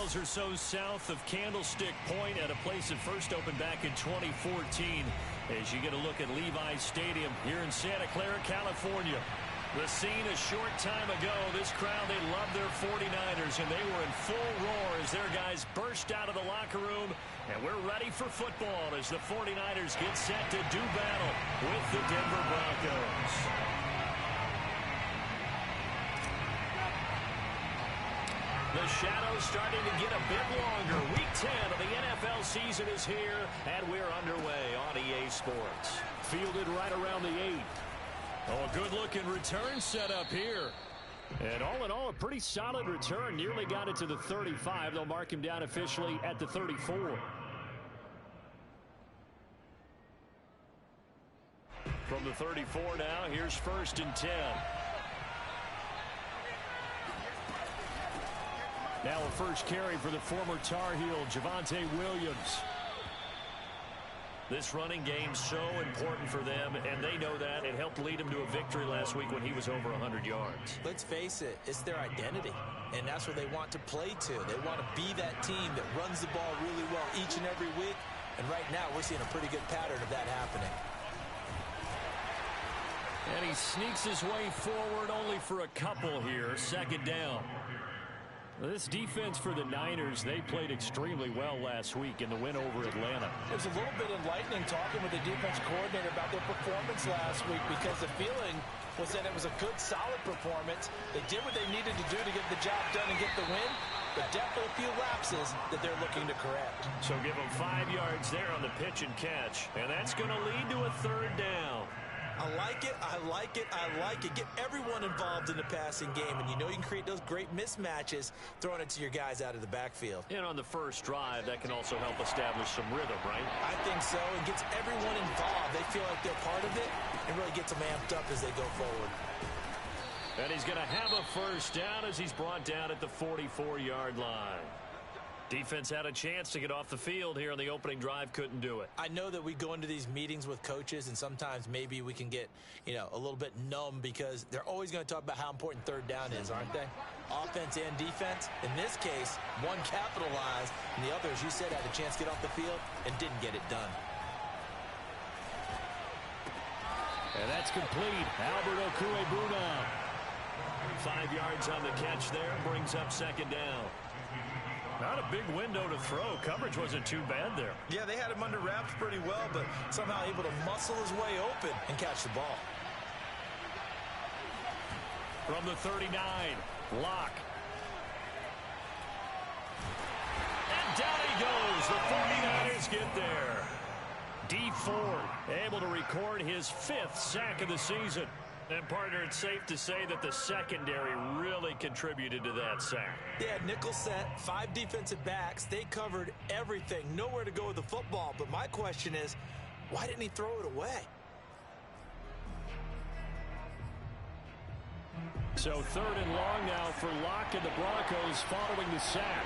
miles or so south of Candlestick Point at a place that first opened back in 2014 as you get a look at Levi's Stadium here in Santa Clara, California. The scene a short time ago, this crowd, they loved their 49ers, and they were in full roar as their guys burst out of the locker room. And we're ready for football as the 49ers get set to do battle with the Denver Broncos. The shadow's starting to get a bit longer. Week 10 of the NFL season is here, and we're underway on EA Sports. Fielded right around the 8. Oh, a good-looking return set up here. And all in all, a pretty solid return. Nearly got it to the 35. They'll mark him down officially at the 34. From the 34 now, here's 1st and 10. Now a first carry for the former Tar Heel, Javonte Williams. This running game so important for them, and they know that. It helped lead them to a victory last week when he was over 100 yards. Let's face it, it's their identity, and that's what they want to play to. They want to be that team that runs the ball really well each and every week, and right now we're seeing a pretty good pattern of that happening. And he sneaks his way forward only for a couple here. 2nd down. This defense for the Niners, they played extremely well last week in the win over Atlanta. It was a little bit enlightening talking with the defense coordinator about their performance last week because the feeling was that it was a good, solid performance. They did what they needed to do to get the job done and get the win, but definitely a few lapses that they're looking to correct. So give them 5 yards there on the pitch and catch, and that's going to lead to a 3rd down. I like it, I like it, I like it. Get everyone involved in the passing game, and you know you can create those great mismatches throwing it to your guys out of the backfield. And on the first drive, that can also help establish some rhythm, right? I think so. It gets everyone involved. They feel like they're part of it and really gets them amped up as they go forward. And he's going to have a 1st down as he's brought down at the 44-yard line. Defense had a chance to get off the field here on the opening drive, couldn't do it. I know that we go into these meetings with coaches, and sometimes maybe we can get, a little bit numb because they're always going to talk about how important 3rd down is, aren't they? Offense and defense. In this case, one capitalized, and the other, as you said, had a chance to get off the field and didn't get it done. And that's complete. Albert Okwuegbuna. 5 yards on the catch there, brings up 2nd down. Not a big window to throw. Coverage wasn't too bad there. Yeah, they had him under wraps pretty well, but somehow able to muscle his way open and catch the ball. From the 39, Locke. And down he goes. The 49ers get there. D Ford able to record his 5th sack of the season. And, partner, it's safe to say that the secondary really contributed to that sack. They had nickel set, 5 defensive backs. They covered everything. Nowhere to go with the football. But my question is, why didn't he throw it away? So 3rd and long now for Locke and the Broncos following the sack.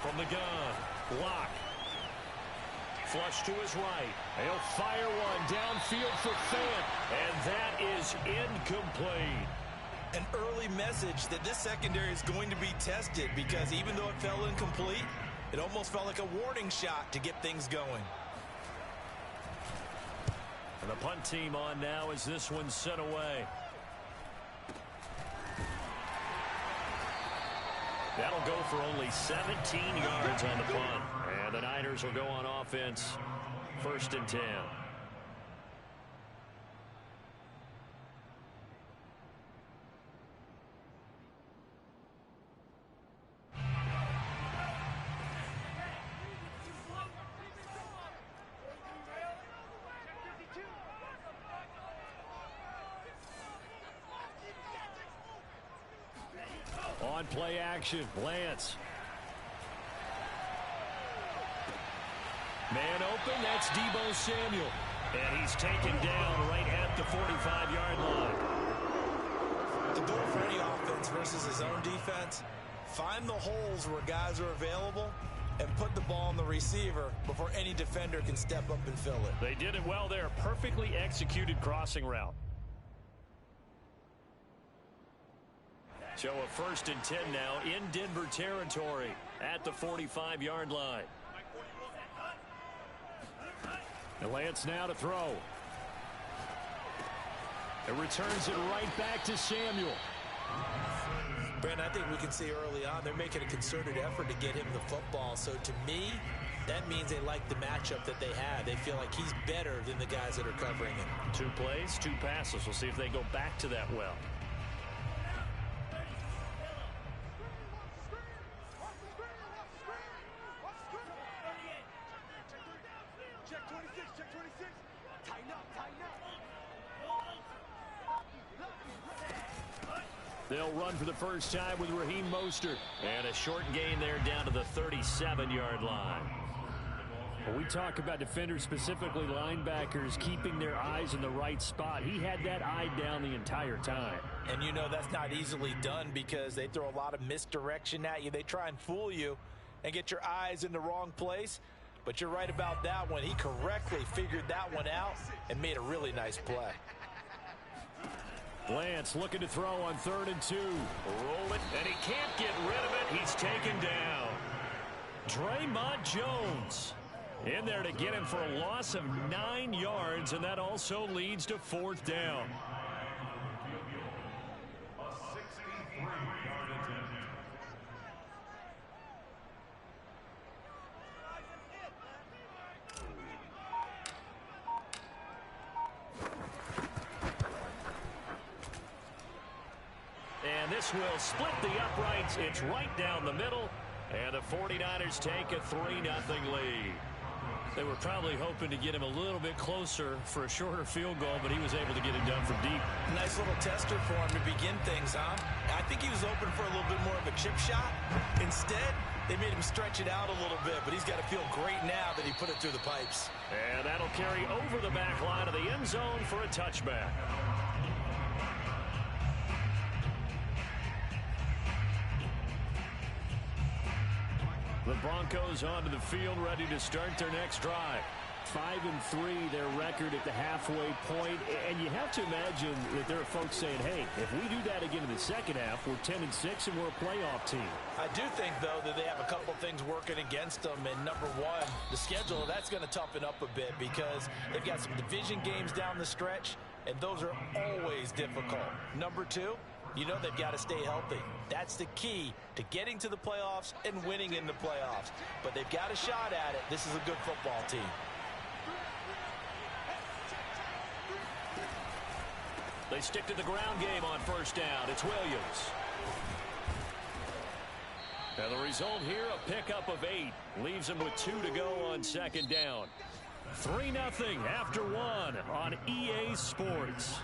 From the gun, Locke. Flush to his right. He'll fire one downfield for Fant. And that is incomplete. An early message that this secondary is going to be tested because even though it fell incomplete, it almost felt like a warning shot to get things going. And the punt team on now as this one's sent away. That'll go for only 17 yards on the punt. And the Niners will go on offense. 1st and 10. On play action, Lance. Man open, that's Deebo Samuel. And he's taken down right at the 45-yard line. The goal for any offense versus his own defense, find the holes where guys are available and put the ball on the receiver before any defender can step up and fill it. They did it well there. Perfectly executed crossing route. So a 1st and 10 now in Denver territory at the 45-yard line. And Lance now to throw. It returns it right back to Samuel. Brandon, I think we can see early on they're making a concerted effort to get him the football. So to me, that means they like the matchup that they have. They feel like he's better than the guys that are covering him. 2 plays, 2 passes. We'll see if they go back to that well. They'll run for the first time with Raheem Mostert. And a short gain there down to the 37-yard line. When we talk about defenders, specifically linebackers, keeping their eyes in the right spot, he had that eye down the entire time. And you know that's not easily done because they throw a lot of misdirection at you. They try and fool you and get your eyes in the wrong place. But you're right about that one. He correctly figured that one out and made a really nice play. Lance looking to throw on 3rd and 2. Roll it, and he can't get rid of it. He's taken down. Draymond Jones in there to get him for a loss of 9 yards, and that also leads to 4th down. And this will split the uprights. It's right down the middle, and the 49ers take a 3-0 lead. They were probably hoping to get him a little bit closer for a shorter field goal, but he was able to get it done from deep. Nice little tester for him to begin things, huh? I think he was open for a little bit more of a chip shot. Instead, they made him stretch it out a little bit, but he's got to feel great now that he put it through the pipes. And that'll carry over the back line of the end zone for a touchback. The Broncos onto the field, ready to start their next drive. 5-3, their record at the halfway point. And you have to imagine that there are folks saying, hey, if we do that again in the second half, we're 10-6 and we're a playoff team. I do think, though, that they have a couple things working against them. And number one, the schedule, that's going to toughen up a bit because they've got some division games down the stretch, and those are always difficult. Number two, you know they've got to stay healthy. That's the key to getting to the playoffs and winning in the playoffs. But they've got a shot at it. This is a good football team. They stick to the ground game on 1st down. It's Williams. And the result here, a pickup of 8. Leaves them with 2 to go on 2nd down. 3-0 after 1 on EA Sports.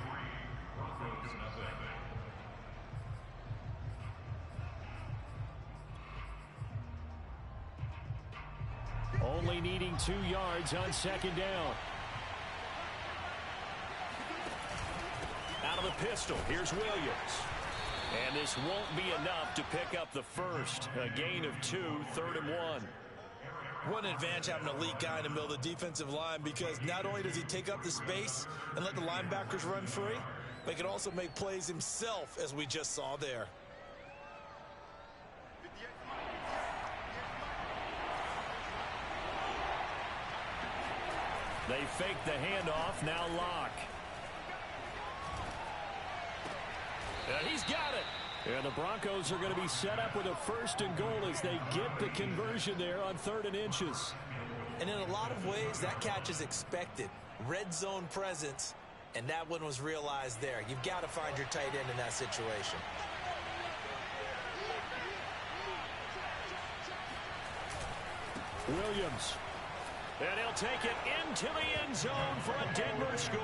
Only needing 2 yards on 2nd down. Out of the pistol, here's Williams. And this won't be enough to pick up the first. A gain of 2, 3rd and 1. What an advantage having an elite guy in the middle of the defensive line, because not only does he take up the space and let the linebackers run free, but he can also make plays himself, as we just saw there. They fake the handoff, now Locke. And he's got it. And the Broncos are going to be set up with a 1st and goal as they get the conversion there on 3rd and inches. And in a lot of ways, that catch is expected. Red zone presence, and that one was realized there. You've got to find your tight end in that situation. Williams. And he'll take it into the end zone for a Denver score.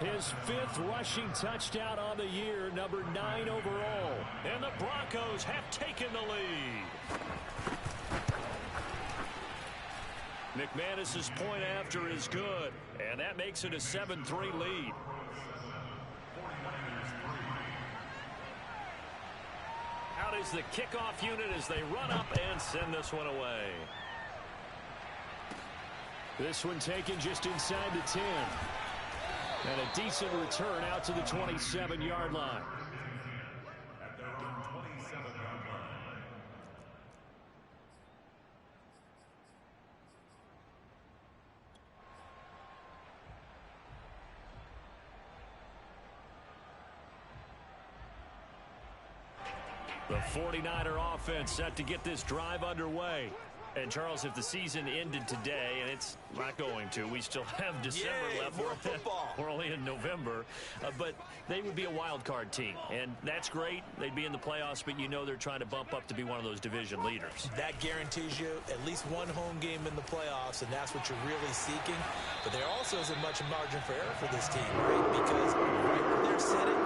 His 5th rushing touchdown on the year, number 9 overall. And the Broncos have taken the lead. McManus's point after is good, and that makes it a 7-3 lead. Out is the kickoff unit as they run up and send this one away. This one taken just inside the 10. And a decent return out to the 27-yard line. The 49er offense set to get this drive underway. And, Charles, if the season ended today, and it's not going to, we still have December left. More football. We're only in November. But they would be a wild card team, and that's great. They'd be in the playoffs, but you know they're trying to bump up to be one of those division leaders. That guarantees you at least one home game in the playoffs, and that's what you're really seeking. But there also isn't much margin for error for this team, right? Because right where they're sitting,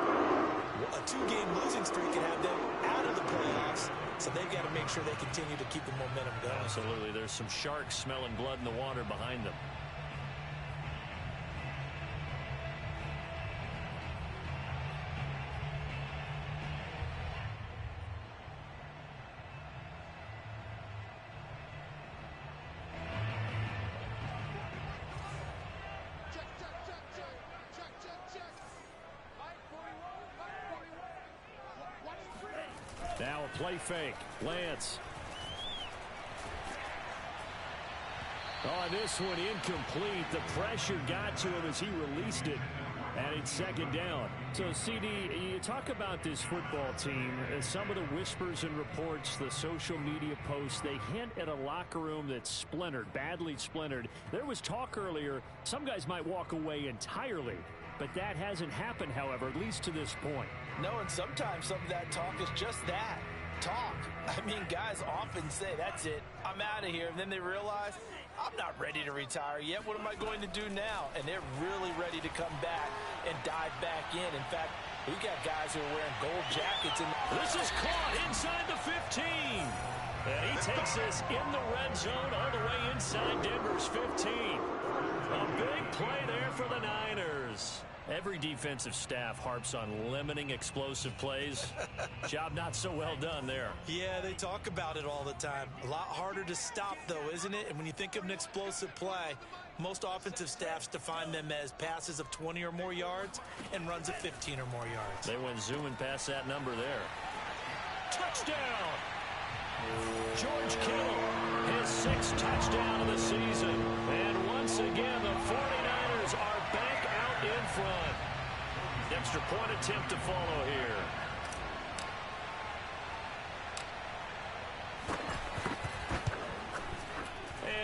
a 2-game losing streak can have them out of the playoffs. So they've got to make sure they continue to keep the momentum going. Absolutely. There's some sharks smelling blood in the water behind them. Now a play fake. Lance. Oh, this one incomplete. The pressure got to him as he released it. And it's second down. So, CD, you talk about this football team. Some of the whispers and reports, the social media posts, they hint at a locker room that's splintered, badly splintered. There was talk earlier, some guys might walk away entirely. But that hasn't happened, however, at least to this point. No, and sometimes some of that talk is just that, talk. I mean, guys often say, that's it, I'm out of here. And then they realize, I'm not ready to retire yet. What am I going to do now? And they're really ready to come back and dive back in. In fact, we got guys who are wearing gold jackets. This is caught inside the 15. And he takes this in the red zone all the way inside Denver's 15. A big play there for the Niners. Every defensive staff harps on limiting explosive plays. Job not so well done there. Yeah, they talk about it all the time. A lot harder to stop, though, isn't it? And when you think of an explosive play, most offensive staffs define them as passes of 20 or more yards and runs of 15 or more yards. They went zooming past that number there. Touchdown! George Kittle, his 6th touchdown of the season. And once again, the 49ers are back out in front. Extra point attempt to follow here.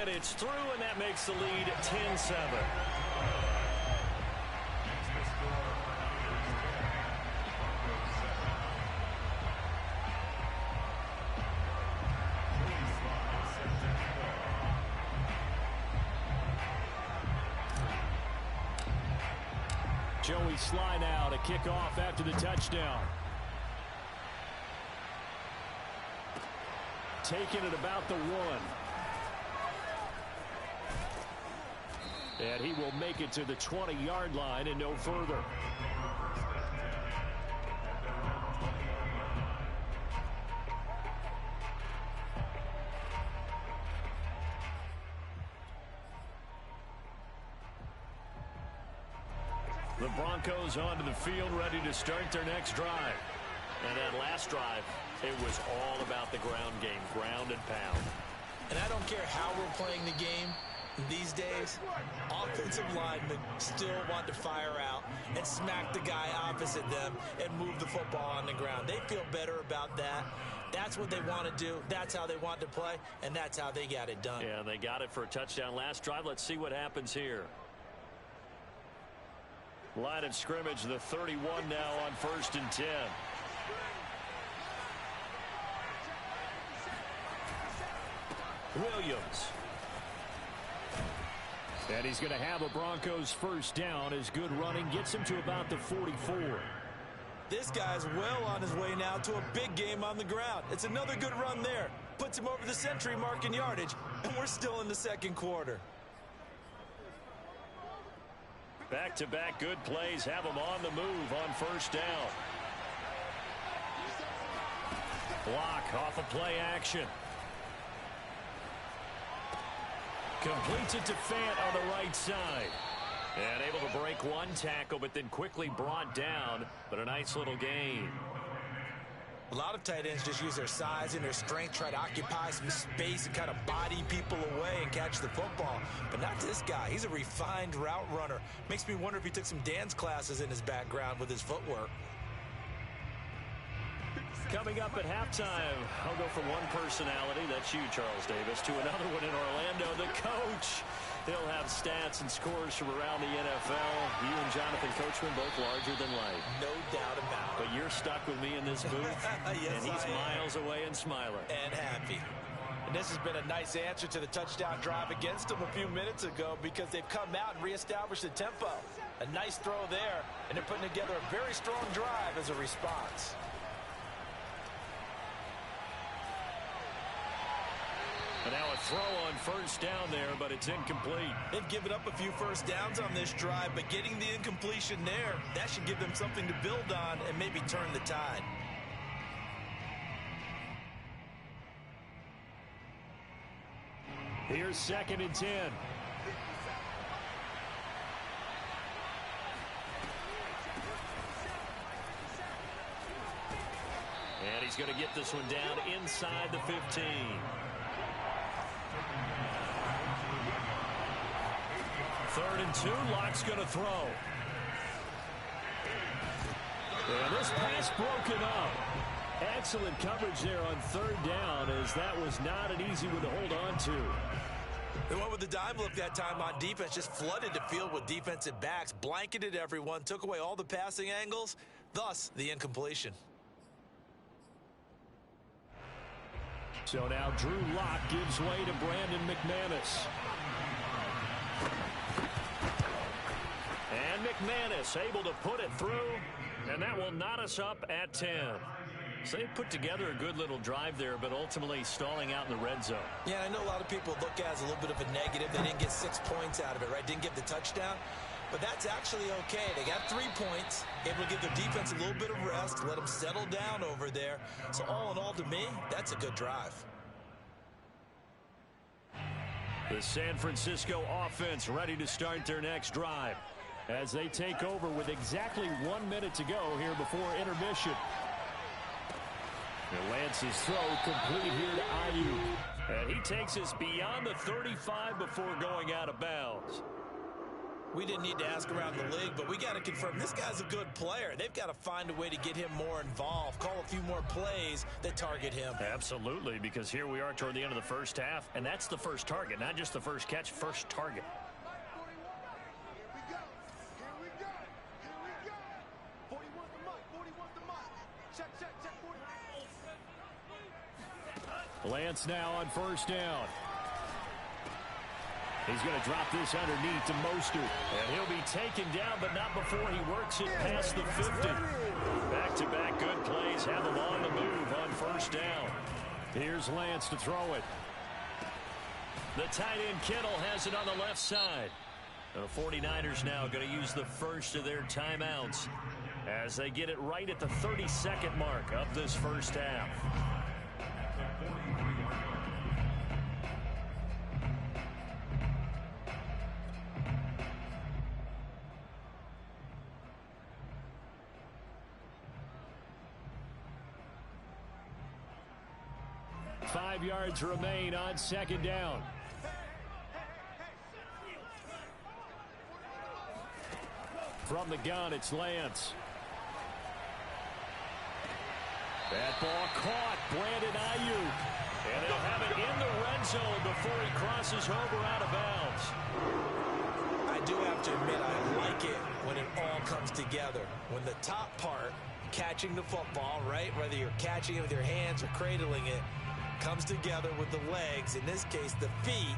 And it's through, and that makes the lead 10-7. Joey Sly now to kick off after the touchdown. Taking it about the 1. And he will make it to the 20-yard line and no further. The Broncos onto the field, ready to start their next drive. And that last drive, it was all about the ground game, ground and pound. And I don't care how we're playing the game these days, offensive linemen still want to fire out and smack the guy opposite them and move the football on the ground. They feel better about that. That's what they want to do. That's how they want to play, and that's how they got it done. Yeah, they got it for a touchdown last drive. Let's see what happens here. Line of scrimmage, the 31 now on 1st and 10. Williams. And he's going to have a Broncos first down. His good running gets him to about the 44. This guy's well on his way now to a big game on the ground. It's another good run there. Puts him over the century mark in yardage, and we're still in the second quarter. Back-to-back good plays have him on the move on first down. Block off a play action. Completes it to Fant on the right side. And able to break one tackle, but then quickly brought down. But a nice little gain. A lot of tight ends just use their size and their strength, try to occupy some space and kind of body people away and catch the football. But not this guy. He's a refined route runner. Makes me wonder if he took some dance classes in his background with his footwork. Coming up at halftime, I'll go from one personality, that's you, Charles Davis, to another one in Orlando, the coach. He'll have stats and scores from around the NFL. You and Jonathan Coachman both larger than life. No doubt about it. But you're stuck with me in this booth, yes, and he's miles away and smiling. And happy. And this has been a nice answer to the touchdown drive against them a few minutes ago because they've come out and reestablished the tempo. A nice throw there, and they're putting together a very strong drive as a response. And now a throw on first down there, but it's incomplete. They've given up a few first downs on this drive, but getting the incompletion there, that should give them something to build on and maybe turn the tide. Here's 2nd and 10. And he's going to get this one down inside the 15. Third and 2, Lock's going to throw. And this pass broken up. Excellent coverage there on 3rd down, as that was not an easy one to hold on to. They went with the dime look that time on defense, just flooded the field with defensive backs, blanketed everyone, took away all the passing angles, thus the incompletion. So now Drew Lock gives way to Brandon McManus. And McManus able to put it through, and that will knot us up at 10. So they put together a good little drive there, but ultimately stalling out in the red zone. Yeah, I know a lot of people look at it as a little bit of a negative. They didn't get 6 points out of it, right? Didn't get the touchdown. But that's actually okay. They got 3 points, able to give their defense a little bit of rest, let them settle down over there. So all in all, to me, that's a good drive. The San Francisco offense ready to start their next drive as they take over with exactly 1 minute to go here before intermission. And Lance's throw complete here to Ayuk. And he takes us beyond the 35 before going out of bounds. We didn't need to ask around the league, but we got to confirm this guy's a good player. They've got to find a way to get him more involved, call a few more plays that target him. Absolutely, because here we are toward the end of the first half, and that's the first target, not just the first catch, first target. Lance now on first down. He's going to drop this underneath to Mostert. And he'll be taken down, but not before he works it past the 50. Back-to-back good plays have him on the move on first down. Here's Lance to throw it. The tight end Kittle has it on the left side. The 49ers now going to use the first of their timeouts as they get it right at the 32nd mark of this first half. Five yards remain on second down. From the gun, it's Lance. That ball caught. Brandon Ayuk. And they'll have it in the red zone before he crosses over out of bounds. I do have to admit, I like it when it all comes together. When the top part, catching the football, right, whether you're catching it with your hands or cradling it, comes together with the legs, in this case the feet,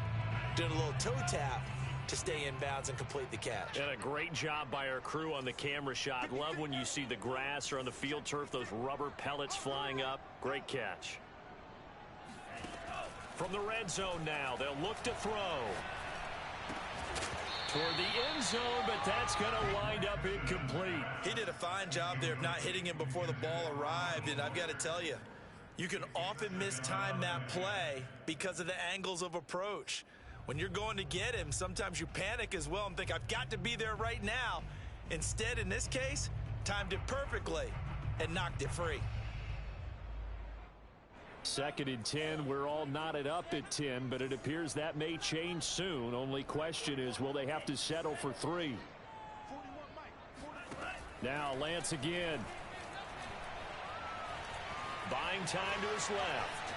doing a little toe tap to stay in bounds and complete the catch. And a great job by our crew on the camera shot. Love when you see the grass or on the field turf, those rubber pellets flying up. Great catch. From the red zone now, they'll look to throw. Toward the end zone, but that's going to wind up incomplete. He did a fine job there of not hitting him before the ball arrived, and I've got to tell you, you can often mistime that play because of the angles of approach. When you're going to get him, sometimes you panic as well and think, I've got to be there right now. Instead, in this case, timed it perfectly and knocked it free. 2nd and 10, we're all knotted up at 10, but it appears that may change soon. Only question is, will they have to settle for 3? Now Lance again. Buying time to his left.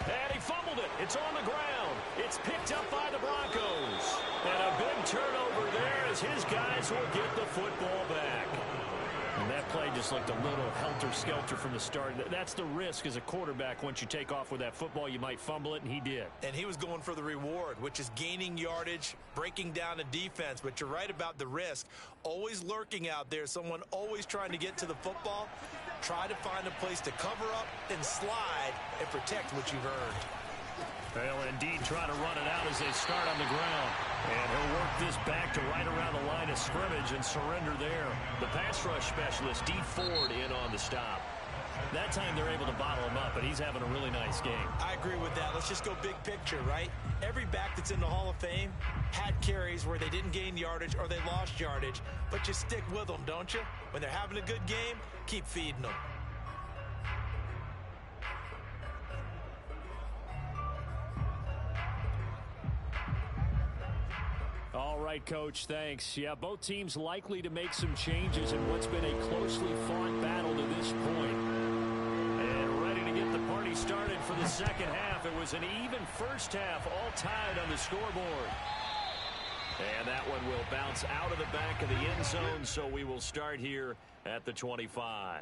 And he fumbled it. It's on the ground. It's picked up by the Broncos. And a big turnover there as his guys will get the football back. And that play just looked a little helter-skelter from the start. That's the risk as a quarterback. Once you take off with that football, you might fumble it, and he did. And he was going for the reward, which is gaining yardage, breaking down a defense. But you're right about the risk. Always lurking out there, someone always trying to get to the football. Try to find a place to cover up and slide and protect what you've earned. They'll indeed try to run it out as they start on the ground. And he'll work this back to right around the line of scrimmage and surrender there. The pass rush specialist, D. Ford, in on the stop. That time they're able to bottle him up, but he's having a really nice game. I agree with that. Let's just go big picture, right? Every back that's in the Hall of Fame had carries where they didn't gain yardage or they lost yardage, but you stick with them, don't you? When they're having a good game, keep feeding them. All right, Coach, thanks. Yeah, both teams likely to make some changes in what's been a closely fought battle to this point. And ready to get the party started for the second half. It was an even first half, all tied on the scoreboard. And that one will bounce out of the back of the end zone, so we will start here at the 25.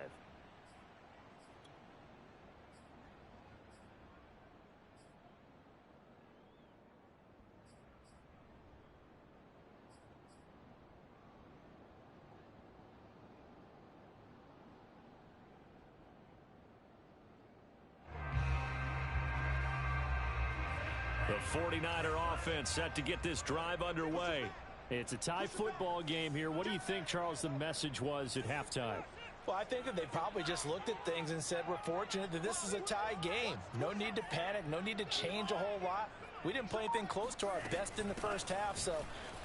The 49er offense set to get this drive underway. It's a tie football game here. What do you think, Charles, the message was at halftime? Well, I think that they probably just looked at things and said, we're fortunate that this is a tie game. No need to panic. No need to change a whole lot. We didn't play anything close to our best in the first half, so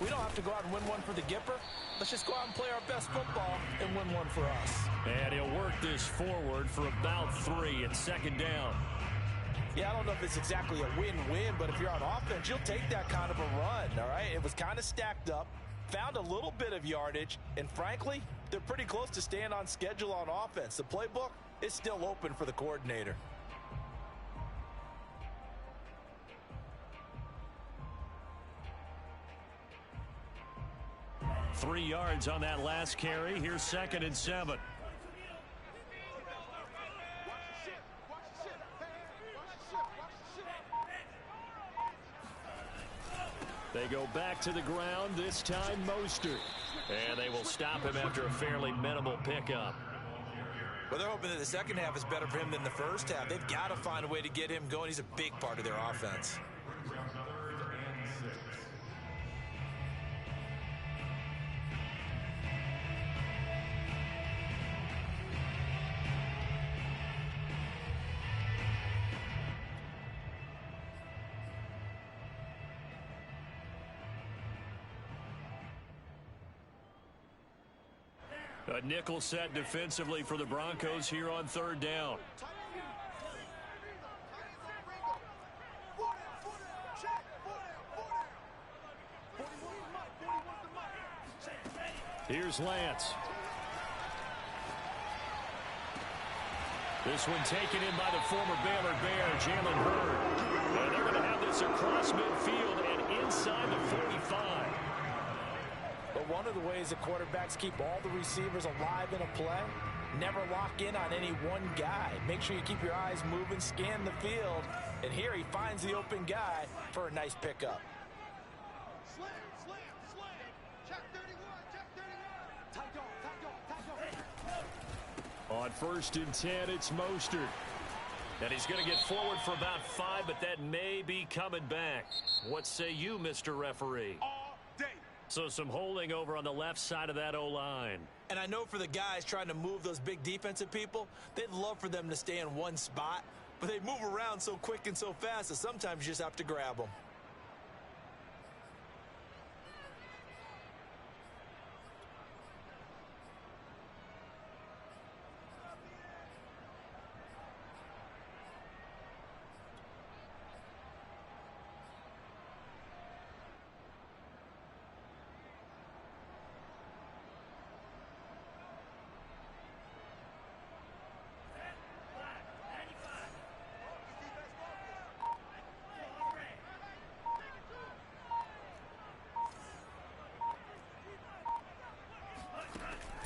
we don't have to go out and win one for the Gipper. Let's just go out and play our best football and win one for us. And he'll work this forward for about 3. It's second down. Yeah, I don't know if it's exactly a win-win, but if you're on offense, you'll take that kind of a run, all right? It was kind of stacked up, found a little bit of yardage, and frankly, they're pretty close to staying on schedule on offense. The playbook is still open for the coordinator. Three yards on that last carry. Here's 2nd and 7. They go back to the ground, this time Mostert. And they will stop him after a fairly minimal pickup. Well, they're hoping that the second half is better for him than the first half. They've got to find a way to get him going. He's a big part of their offense. A nickel set defensively for the Broncos here on 3rd down. Here's Lance. This one taken in by the former Baylor Bear, Jalen Hurd. And they're going to have this across midfield and inside the 45. But one of the ways that quarterbacks keep all the receivers alive in a play, never lock in on any one guy. Make sure you keep your eyes moving, scan the field, and here he finds the open guy for a nice pickup. Slam, slam, slam. Check 31, check 31. On 1st and 10, it's Mostert. And he's going to get forward for about 5, but that may be coming back. What say you, Mr. Referee? All day. So some holding over on the left side of that O-line. And I know for the guys trying to move those big defensive people, they'd love for them to stay in one spot, but they move around so quick and so fast that sometimes you just have to grab them.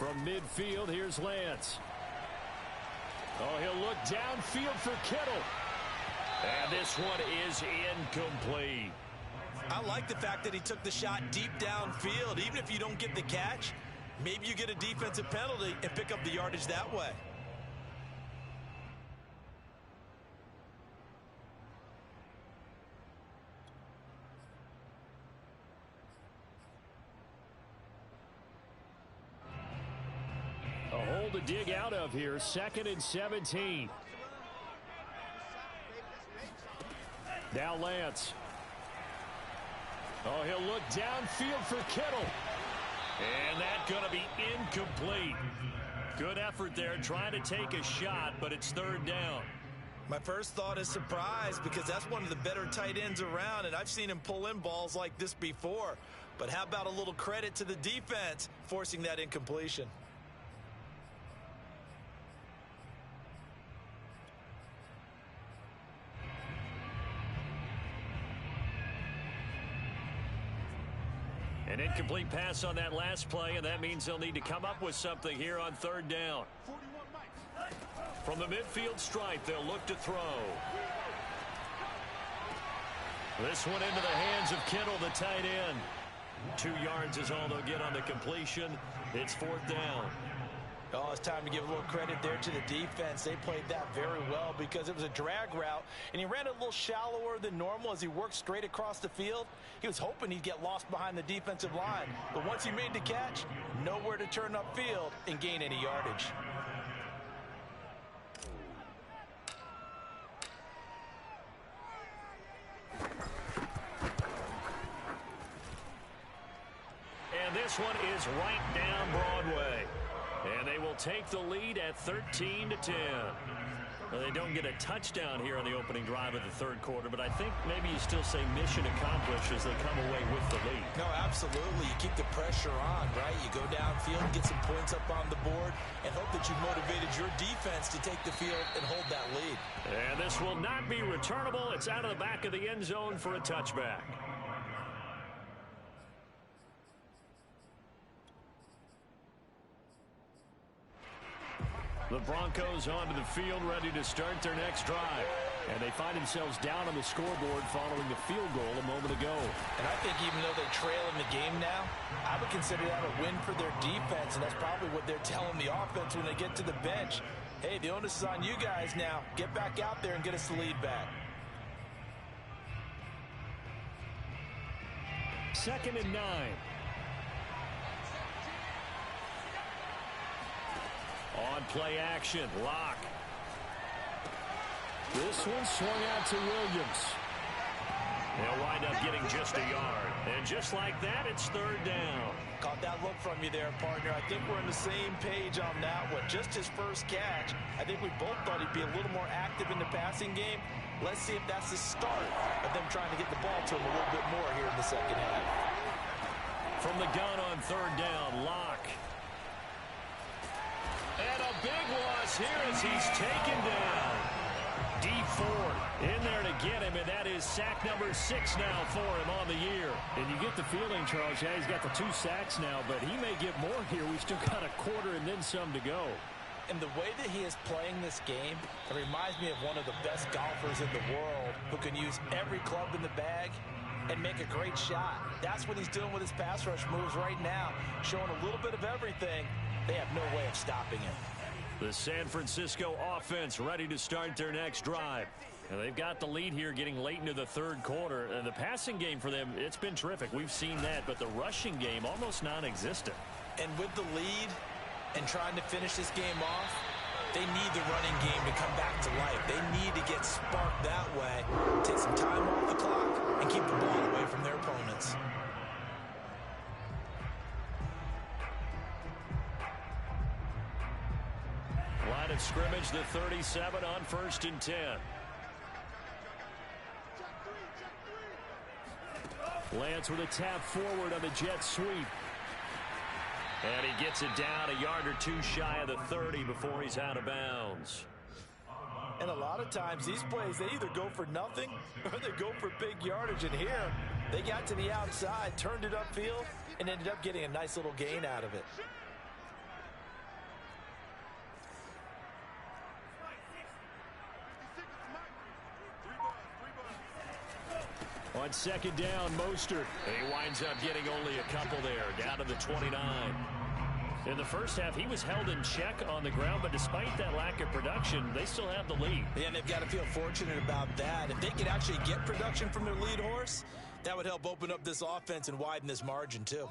From midfield, here's Lance. Oh, he'll look downfield for Kittle. And this one is incomplete. I like the fact that he took the shot deep downfield. Even if you don't get the catch, maybe you get a defensive penalty and pick up the yardage that way. A hole to dig out of here. 2nd and 17. Now Lance. Oh, he'll look downfield for Kittle. And that's going to be incomplete. Good effort there trying to take a shot, but it's 3rd down. My first thought is surprise because that's one of the better tight ends around, and I've seen him pull in balls like this before. But how about a little credit to the defense forcing that incompletion? An incomplete pass on that last play, and that means they'll need to come up with something here on 3rd down. From the midfield stripe, they'll look to throw. This one into the hands of Kittle, the tight end. 2 yards is all they'll get on the completion. It's 4th down. Oh, it's time to give a little credit there to the defense. They played that very well because it was a drag route, and he ran a little shallower than normal as he worked straight across the field. He was hoping he'd get lost behind the defensive line, but once he made the catch, nowhere to turn upfield and gain any yardage. And this one is right down Broadway. And they will take the lead at 13-10. Well, they don't get a touchdown here on the opening drive of the 3rd quarter, but I think maybe you still say mission accomplished as they come away with the lead. No, absolutely. You keep the pressure on, right? You go downfield, get some points up on the board, and hope that you motivated your defense to take the field and hold that lead. And this will not be returnable. It's out of the back of the end zone for a touchback. The Broncos onto the field, ready to start their next drive. And they find themselves down on the scoreboard following the field goal a moment ago. And I think even though they trail in the game now, I would consider that a win for their defense, and that's probably what they're telling the offense when they get to the bench. Hey, the onus is on you guys now. Get back out there and get us the lead back. 2nd and 9. On play action, Lock. This one swung out to Williams. They'll wind up getting just a yard. And just like that, it's 3rd down. Caught that look from you there, partner. I think we're on the same page on that one. Just his first catch. I think we both thought he'd be a little more active in the passing game. Let's see if that's the start of them trying to get the ball to him a little bit more here in the 2nd half. From the gun on 3rd down, Lock. And a big loss here as he's taken down. D Ford in there to get him, and that is sack number 6 now for him on the year. And you get the feeling, Charles, yeah, he's got the 2 sacks now, but he may get more here. We've still got a quarter and then some to go. And the way that he is playing this game, it reminds me of one of the best golfers in the world who can use every club in the bag and make a great shot. That's what he's doing with his pass rush moves right now, showing a little bit of everything. They have no way of stopping him. The San Francisco offense ready to start their next drive. And they've got the lead here getting late into the 3rd quarter. And the passing game for them, it's been terrific. We've seen that, but the rushing game almost non-existent. And with the lead and trying to finish this game off, they need the running game to come back to life. They need to get sparked that way, take some time off the clock, and keep the ball away from their opponents. Line of scrimmage, the 37 on 1st and 10. Lance with a tap forward on the jet sweep. And he gets it down a yard or 2 shy of the 30 before he's out of bounds. And a lot of times these plays, they either go for nothing or they go for big yardage. And here, they got to the outside, turned it upfield, and ended up getting a nice little gain out of it. On second down, Mostert. He winds up getting only a couple there, down to the 29. In the first half, he was held in check on the ground, but despite that lack of production, they still have the lead. Yeah, and they've got to feel fortunate about that. If they could actually get production from their lead horse, that would help open up this offense and widen this margin, too.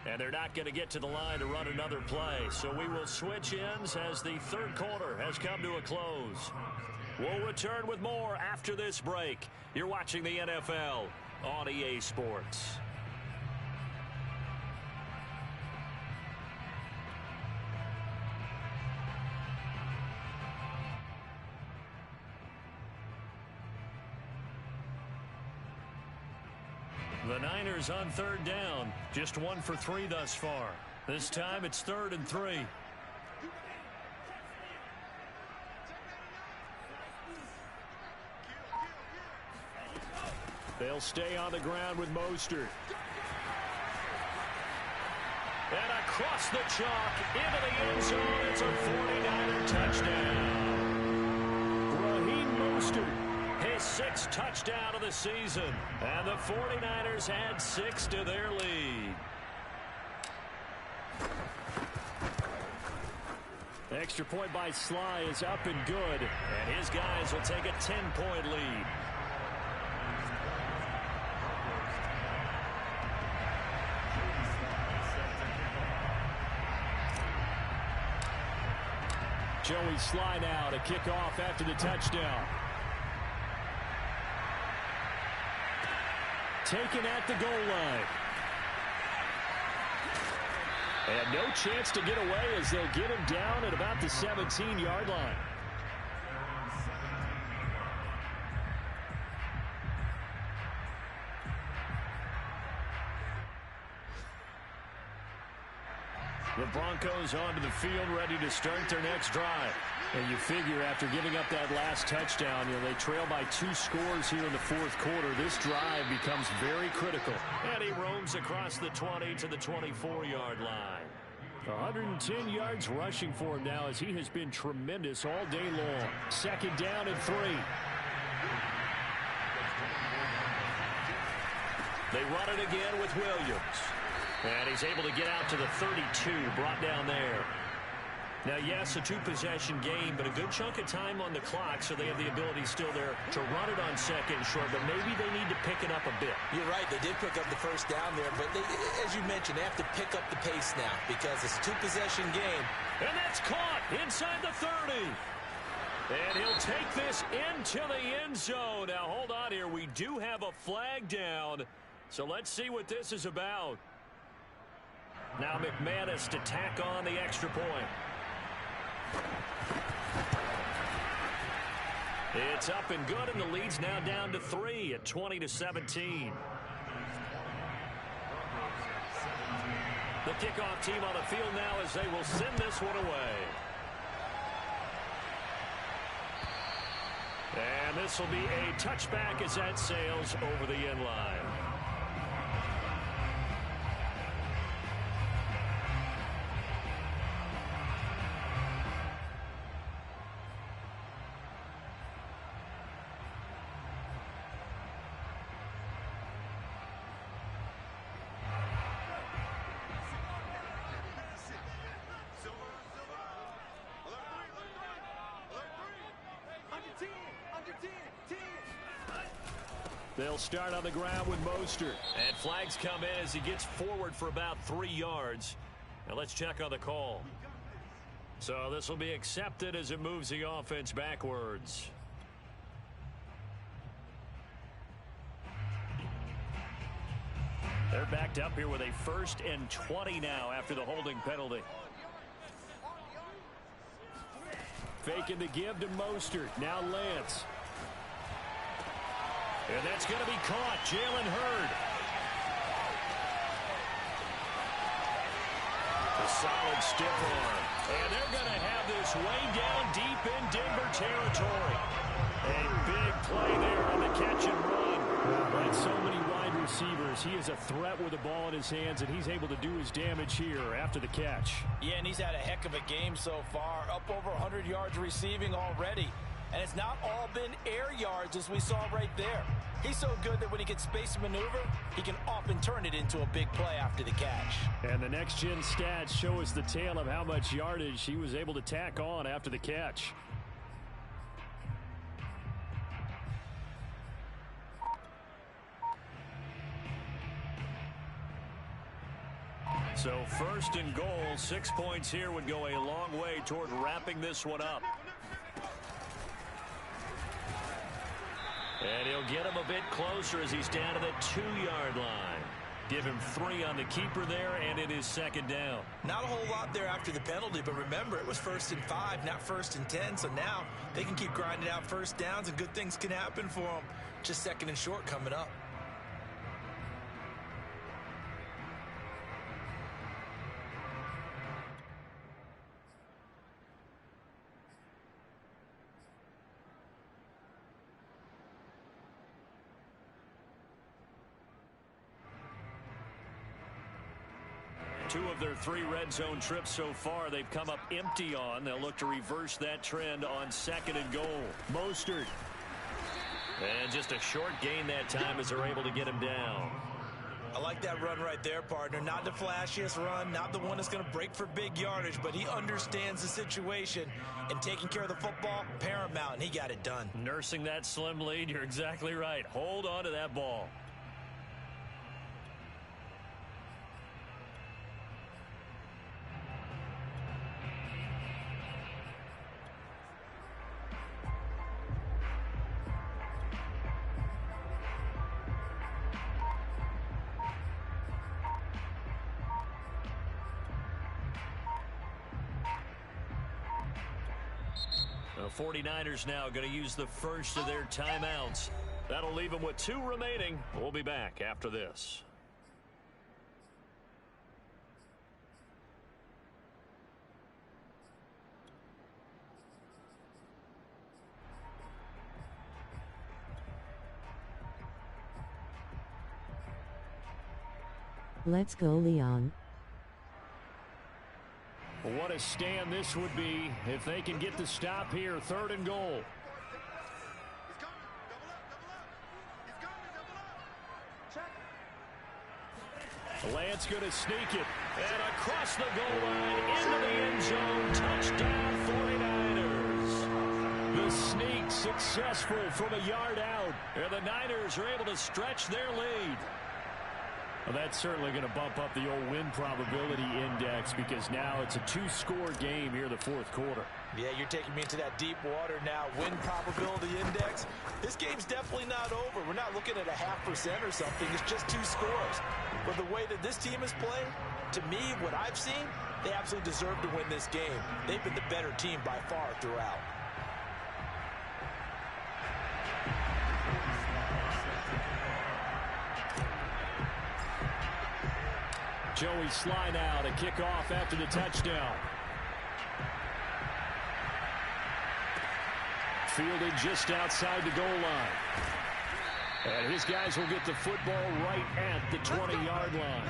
And they're not going to get to the line to run another play. So we will switch ends as the third quarter has come to a close. We'll return with more after this break. You're watching the NFL on EA Sports. The Niners on third down. Just 1 for 3 thus far. This time it's 3rd and 3. They'll stay on the ground with Mostert. And across the chalk into the end zone. It's a 49er touchdown. Raheem Mostert. His 6th touchdown of the season. And the 49ers add 6 to their lead. Extra point by Sly is up and good. And his guys will take a 10-point lead. Joey Sly now to kick off after the touchdown. Taken at the goal line. And no chance to get away as they'll get him down at about the 17-yard line. The Broncos onto the field, ready to start their next drive. And you figure after giving up that last touchdown, they trail by 2 scores here in the 4th quarter. This drive becomes very critical. And he roams across the 20 to the 24-yard line. 110 yards rushing for him now as he has been tremendous all day long. 2nd down and 3. They run it again with Williams. And he's able to get out to the 32, brought down there. Now, yes, a 2-possession game, but a good chunk of time on the clock, so they have the ability still there to run it on 2nd and short, but maybe they need to pick it up a bit. You're right. They did pick up the 1st down there, but they, as you mentioned, they have to pick up the pace now because it's a 2-possession game. And that's caught inside the 30. And he'll take this into the end zone. Now, hold on here. We do have a flag down, so let's see what this is about. Now McManus to tack on the extra point. It's up and good, and the lead's now down to 3 at 20-17. The kickoff team on the field now as they will send this one away. And this will be a touchback as that sails over the end line. They'll start on the ground with Mostert. And flags come in as he gets forward for about 3 yards. Now let's check on the call. So this will be accepted as it moves the offense backwards. They're backed up here with a 1st and 20 now after the holding penalty. Faking the give to Mostert. Now Lance. And that's going to be caught. Jalen Hurd. A solid stiff arm. And they're going to have this way down deep in Denver territory. A big play there on the catch and run. Like so many wide receivers, he is a threat with the ball in his hands, and he's able to do his damage here after the catch. Yeah, and he's had a heck of a game so far, up over 100 yards receiving already. And it's not all been air yards, as we saw right there. He's so good that when he gets space to maneuver, he can often turn it into a big play after the catch. And the next-gen stats show us the tale of how much yardage he was able to tack on after the catch. So first and goal, 6 points here would go a long way toward wrapping this one up. And he'll get him a bit closer as he's down to the 2-yard line. Give him 3 on the keeper there, and it is second down. Not a whole lot there after the penalty, but remember, it was 1st and 5, not 1st and 10. So now they can keep grinding out first downs, and good things can happen for them. Just 2nd and short coming up. Two of their 3 red zone trips so far, they've come up empty on. They'll look to reverse that trend on 2nd and goal. Mostert. And just a short gain that time as they're able to get him down. I like that run right there, partner. Not the flashiest run, not the one that's going to break for big yardage, but he understands the situation, and taking care of the football, paramount, and he got it done. Nursing that slim lead, you're exactly right. Hold on to that ball. The 49ers now going to use the first of their timeouts. That'll leave them with 2 remaining. We'll be back after this. Let's go, Leon. What a stand this would be if they can get the stop here. 3rd and goal. Lance going to sneak it. And across the goal line into the end zone. Touchdown 49ers. The sneak successful from a yard out. And the Niners are able to stretch their lead. Well, that's certainly going to bump up the old win probability index because now it's a 2-score game here in the 4th quarter. Yeah, you're taking me into that deep water now. Win probability index. This game's definitely not over. We're not looking at a 0.5% or something. It's just 2 scores. But the way that this team is playing, to me, what I've seen, they absolutely deserve to win this game. They've been the better team by far throughout. Joey Sly now to kick off after the touchdown. Fielded just outside the goal line. And his guys will get the football right at the 20-yard line.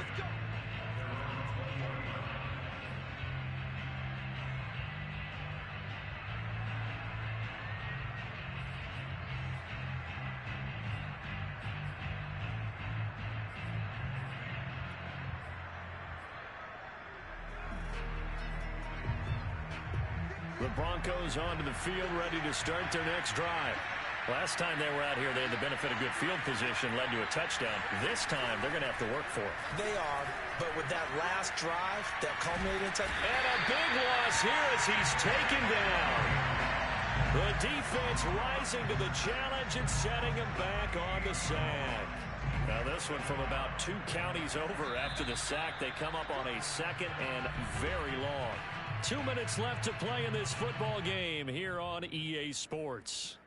The Broncos onto the field, ready to start their next drive. Last time they were out here, they had the benefit of good field position, led to a touchdown. This time, they're going to have to work for it. They are, but with that last drive, that culminating touchdown. And a big loss here as he's taken down. The defense rising to the challenge and setting him back on the sack. Now this one from about 2 counties over after the sack. They come up on a 2nd and very long. 2 minutes left to play in this football game here on EA Sports.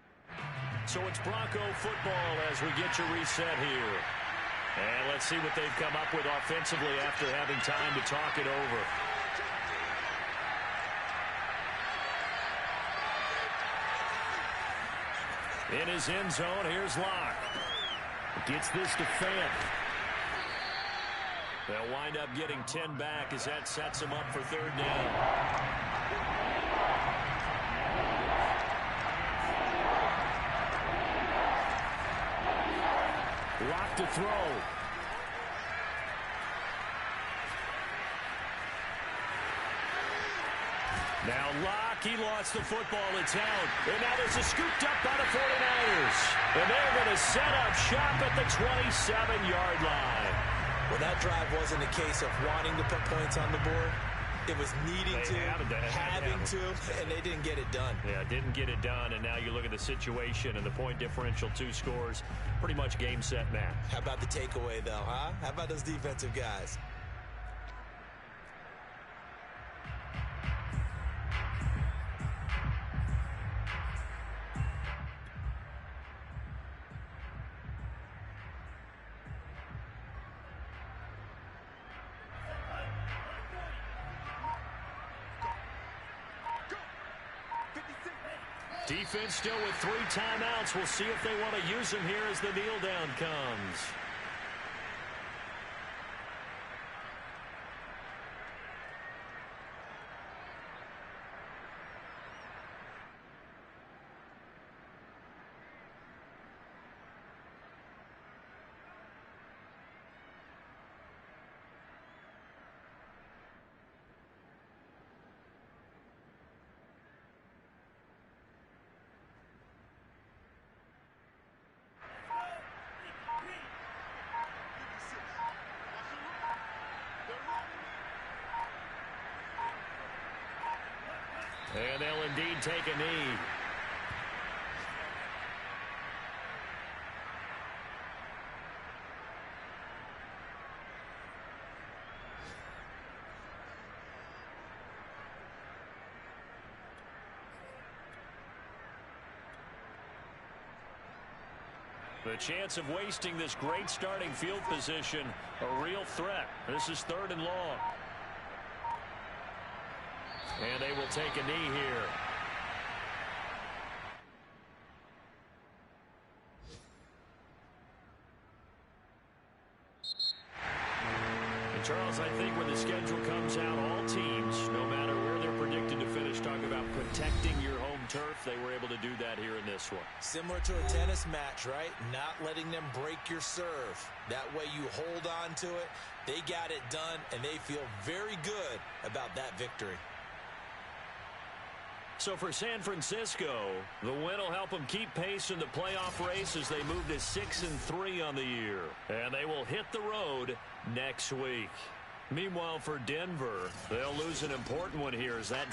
So it's Bronco football as we get your reset here. And let's see what they've come up with offensively after having time to talk it over. In his end zone, here's Locke. Gets this to Fant. They'll wind up getting 10 back as that sets him up for third down. Locke to throw. Now Locke, he lost the football. It's out. And now there's a scooped up by the 49ers. And they're going to set up shop at the 27-yard line. Well, that drive wasn't a case of wanting to put points on the board. It was needing to, having to, and they didn't get it done. Yeah, didn't get it done, and now you look at the situation and the point differential, 2 scores, pretty much game, set, match. How about the takeaway, though, huh? How about those defensive guys? Defense still with 3 timeouts. We'll see if they want to use them here as the kneel down comes. And they'll indeed take a knee. The chance of wasting this great starting field position, a real threat. This is 3rd and long. And they will take a knee here. And Charles, I think when the schedule comes out, all teams, no matter where they're predicted to finish, talk about protecting your home turf. They were able to do that here in this one. Similar to a tennis match, right? Not letting them break your serve. That way you hold on to it. They got it done, and they feel very good about that victory. So for San Francisco, the win will help them keep pace in the playoff race as they move to 6-3 on the year. And they will hit the road next week. Meanwhile, for Denver, they'll lose an important one here as that